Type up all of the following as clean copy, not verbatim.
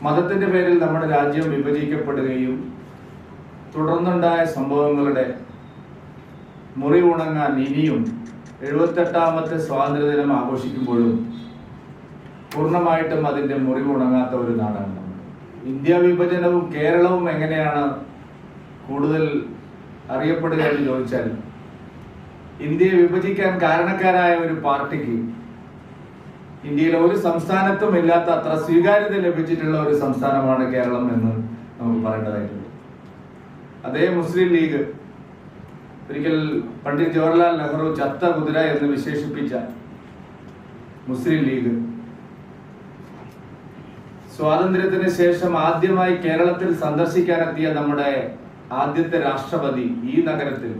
മതത്തിന്റെ പേരിൽ നമ്മുടെ രാജ്യം വിഭജിക്കപ്പെടുകയും തുടർന്നുണ്ടായ സംഭവങ്ങളുടെ മുറിവുണങ്ങാൻ ഇനിയും 78ാമത്തെ സ്വാതന്ത്ര്യദിനം ആഘോഷിക്കുമ്പോഴും പൂർണ്ണമായിട്ടും അതിന്റെ മുറിവുണങ്ങാത്ത ഒരു നാടാണ് ഇന്ത്യ. വിഭജനവും കേരളവും എങ്ങനെയാണ് കൂടുതൽ അറിയപ്പെടുക എന്ന് ചോദിച്ചാൽ, ഇന്ത്യയെ വിഭജിക്കാൻ കാരണക്കാരായ ഒരു പാർട്ടിക്ക് ഇന്ത്യയിലെ ഒരു സംസ്ഥാനത്തും ഇല്ലാത്ത അത്ര സ്വീകാര്യത ലഭിച്ചിട്ടുള്ള ഒരു സംസ്ഥാനമാണ് കേരളം എന്ന് നമുക്ക് പറയേണ്ടതായിട്ടുണ്ട്. അതേ മുസ്ലിം ലീഗ്, ഒരിക്കൽ പണ്ഡിറ്റ് ജവഹർലാൽ നെഹ്റു ചത്ത കുതിര എന്ന് വിശേഷിപ്പിച്ച മുസ്ലിം ലീഗ് സ്വാതന്ത്ര്യത്തിന് ശേഷം ആദ്യമായി കേരളത്തിൽ സന്ദർശിക്കാനെത്തിയ നമ്മുടെ ആദ്യത്തെ രാഷ്ട്രപതി ഈ നഗരത്തിൽ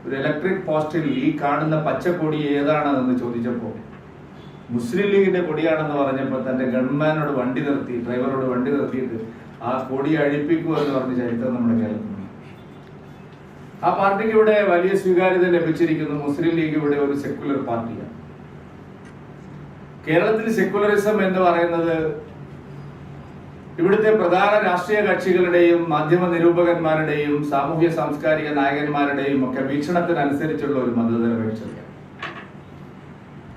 ഒരു ഇലക്ട്രിക് പോസ്റ്റിൽ ഈ കാണുന്ന പച്ചക്കൊടി ഏതാണ് എന്ന് ചോദിച്ചപ്പോൾ മുസ്ലിം ലീഗിന്റെ കൊടിയാണെന്ന് പറഞ്ഞപ്പോൾ തന്റെ ഗൺമാനോട് വണ്ടി നിർത്തി, ഡ്രൈവറോട് വണ്ടി നിർത്തിയിട്ട് ആ കൊടി അഴിപ്പിക്കൂ എന്ന് പറഞ്ഞ ചരിത്രം നമ്മുടെ കേരളത്തിൽ. ആ പാർട്ടിക്ക് ഇവിടെ വലിയ സ്വീകാര്യത ലഭിച്ചിരിക്കുന്നു. മുസ്ലിം ലീഗ് ഇവിടെ ഒരു സെക്യുലർ പാർട്ടിയാണ്. കേരളത്തിൽ സെക്യുലറിസം എന്ന് പറയുന്നത് ഇവിടുത്തെ പ്രധാന രാഷ്ട്രീയ കക്ഷികളുടെയും മാധ്യമ നിരൂപകന്മാരുടെയും സാമൂഹ്യ സാംസ്കാരിക നായകന്മാരുടെയും ഒക്കെ വീക്ഷണത്തിനനുസരിച്ചുള്ള ഒരു മതനിരപേക്ഷതയാണ്.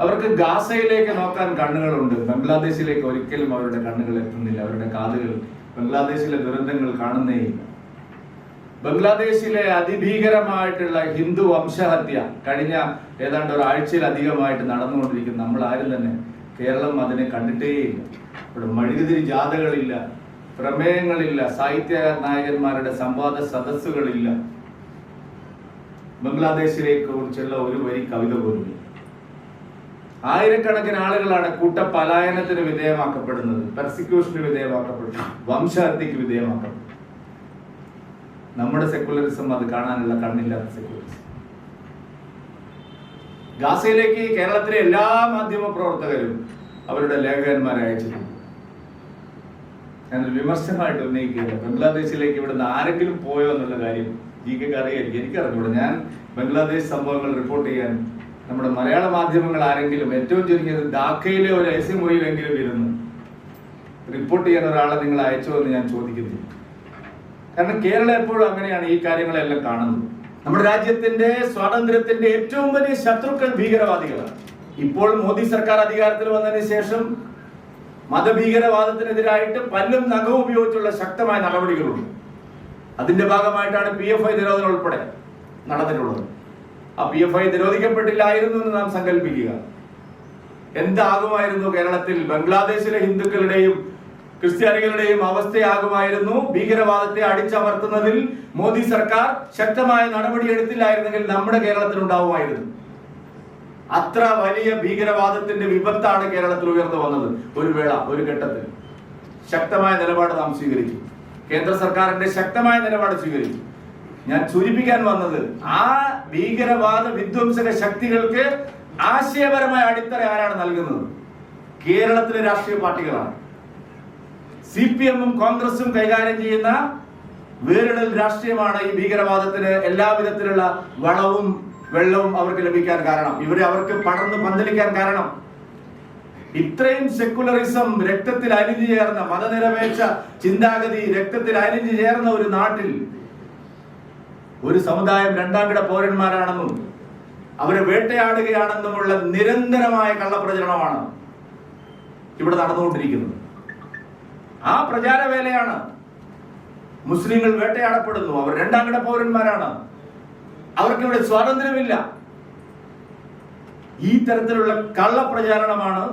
അവർക്ക് ഗാസയിലേക്ക് നോക്കാൻ കണ്ണുകളുണ്ട്, ബംഗ്ലാദേശിലേക്ക് ഒരിക്കലും അവരുടെ കണ്ണുകൾ എത്തുന്നില്ല. അവരുടെ കാതുകൾ ബംഗ്ലാദേശിലെ ദുരന്തങ്ങൾ കാണുന്നേയില്ല. ബംഗ്ലാദേശിലെ അതിഭീകരമായിട്ടുള്ള ഹിന്ദു വംശഹത്യ കഴിഞ്ഞ ഏതാണ്ട് ഒരാഴ്ചയിലധികമായിട്ട് നടന്നുകൊണ്ടിരിക്കുന്ന നമ്മൾ ആരും തന്നെ കേരളം അതിനെ കണ്ടിട്ടേയില്ല. ഇവിടെ മെഴുകുതിരി ജാഥകളില്ല, പ്രമേയങ്ങളില്ല, സാഹിത്യ നായകന്മാരുടെ സംവാദ സദസ്സുകളില്ല, ബംഗ്ലാദേശിനെ കുറിച്ചുള്ള ഒരു വരി കവിത പോലുമില്ല. ആയിരക്കണക്കിന് ആളുകളാണ് കൂട്ടപലായനത്തിന് വിധേയമാക്കപ്പെടുന്നത്, പെർസിക്യൂഷന് വിധേയമാക്കപ്പെടുന്നത്, വംശഹത്യക്ക് വിധേയമാക്കപ്പെടുന്നത്. നമ്മുടെ സെക്യുലറിസം അത് കാണാനുള്ള കണ്ണില്ലാത്ത സെക്യുലറിസം. ഗാസയിലേക്ക് കേരളത്തിലെ എല്ലാ മാധ്യമ പ്രവർത്തകരും അവരുടെ ലേഖകന്മാരെ അയച്ചിട്ടുണ്ട്. ഞാനൊരു വിമർശനമായിട്ട് ഉന്നയിക്കുകയില്ല. ബംഗ്ലാദേശിലേക്ക് ഇവിടുന്ന് ആരെങ്കിലും പോയോ എന്നുള്ള കാര്യം ജിക്ക് അറിയായിരിക്കും, എനിക്കറിഞ്ഞൂടെ. ഞാൻ ബംഗ്ലാദേശ് സംഭവങ്ങൾ റിപ്പോർട്ട് ചെയ്യാൻ നമ്മുടെ മലയാള മാധ്യമങ്ങൾ ആരെങ്കിലും ഏറ്റവും ചുരുങ്ങിയത് ധാക്കയിലെ ഒരു ഐസി മുറിയിലെങ്കിലും ഇരുന്ന് റിപ്പോർട്ട് ചെയ്യാൻ ഒരാളെ നിങ്ങൾ അയച്ചോ എന്ന് ഞാൻ ചോദിക്കുന്നില്ല. കാരണം കേരളം എപ്പോഴും അങ്ങനെയാണ് ഈ കാര്യങ്ങളെല്ലാം കാണുന്നത്. നമ്മുടെ രാജ്യത്തിന്റെ സ്വാതന്ത്ര്യത്തിന്റെ ഏറ്റവും വലിയ ശത്രുക്കൾ ഭീകരവാദികളാണ്. ഇപ്പോൾ മോദി സർക്കാർ അധികാരത്തിൽ വന്നതിന് ശേഷം മതഭീകരവാദത്തിനെതിരായിട്ട് പല്ലും നഖവും ഉപയോഗിച്ചുള്ള ശക്തമായ നടപടികളുണ്ട്. അതിന്റെ ഭാഗമായിട്ടാണ് PFI നിരോധനം ഉൾപ്പെടെ നടന്നിട്ടുള്ളത്. ആ PFI നിരോധിക്കപ്പെട്ടില്ലായിരുന്നു എന്ന് നാം സങ്കല്പിക്കുക. എന്താകുമായിരുന്നു കേരളത്തിൽ ബംഗ്ലാദേശിലെ ഹിന്ദുക്കളുടെയും ക്രിസ്ത്യാനികളുടെയും അവസ്ഥയാകുമായിരുന്നു ഭീകരവാദത്തെ അടിച്ചമർത്തുന്നതിൽ മോദി സർക്കാർ ശക്തമായ നടപടി എടുത്തില്ലായിരുന്നെങ്കിൽ നമ്മുടെ കേരളത്തിൽ ഉണ്ടാവുമായിരുന്നു. അത്ര വലിയ ഭീകരവാദത്തിന്റെ വിപത്താണ് കേരളത്തിൽ ഉയർന്നു വന്നത്. ഒരു വേള, ഒരു ഘട്ടത്തിൽ ശക്തമായ നിലപാട് നാം സ്വീകരിച്ചു. കേന്ദ്ര സർക്കാരിന്റെ ശക്തമായ നിലപാട് സ്വീകരിച്ചു. ഞാൻ സൂചിപ്പിക്കാൻ വന്നത്, ആ ഭീകരവാദ വിധ്വംസക ശക്തികൾക്ക് ആശയപരമായ അടിത്തറ ആരാണ് നൽകുന്നത്? കേരളത്തിലെ രാഷ്ട്രീയ പാർട്ടികളാണ്. CPM-ഉം കോൺഗ്രസും കൈകാര്യം ചെയ്യുന്ന വേറിടൽ രാഷ്ട്രീയമാണ് ഈ ഭീകരവാദത്തിന് എല്ലാവിധത്തിലുള്ള വളവും വെള്ളവും അവർക്ക് ലഭിക്കാൻ കാരണം, അവർക്ക് പടർന്ന് പന്തലിക്കാൻ കാരണം. ഇത്രയും സെക്യുലറിസം രക്തത്തിൽ അലിഞ്ഞു ചേർന്ന, മതനിരപേക്ഷ ചിന്താഗതി രക്തത്തിൽ അലിഞ്ഞു ചേർന്ന ഒരു നാട്ടിൽ ഒരു സമുദായം രണ്ടാംകിട പൗരന്മാരാണെന്നും അവരെ വേട്ടയാടുകയാണെന്നുമുള്ള നിരന്തരമായ കള്ളപ്രചരണമാണ് ഇവിടെ നടന്നുകൊണ്ടിരിക്കുന്നത്. ആ പ്രചാരവേലയാണ്. മുസ്ലിങ്ങൾ വേട്ടയാടപ്പെടുന്നു, അവർ രണ്ടാംകിട പൗരന്മാരാണ്, അവർക്കിവിടെ സ്വാതന്ത്ര്യമില്ല. ഈ തരത്തിലുള്ള കള്ളപ്രചാരണമാണ്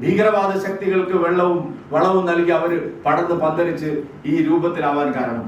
ഭീകരവാദ ശക്തികൾക്ക് വെള്ളവും വളവും നൽകി അവർ പടർന്ന് പന്തലിച്ച് ഈ രൂപത്തിലാവാൻ കാരണം.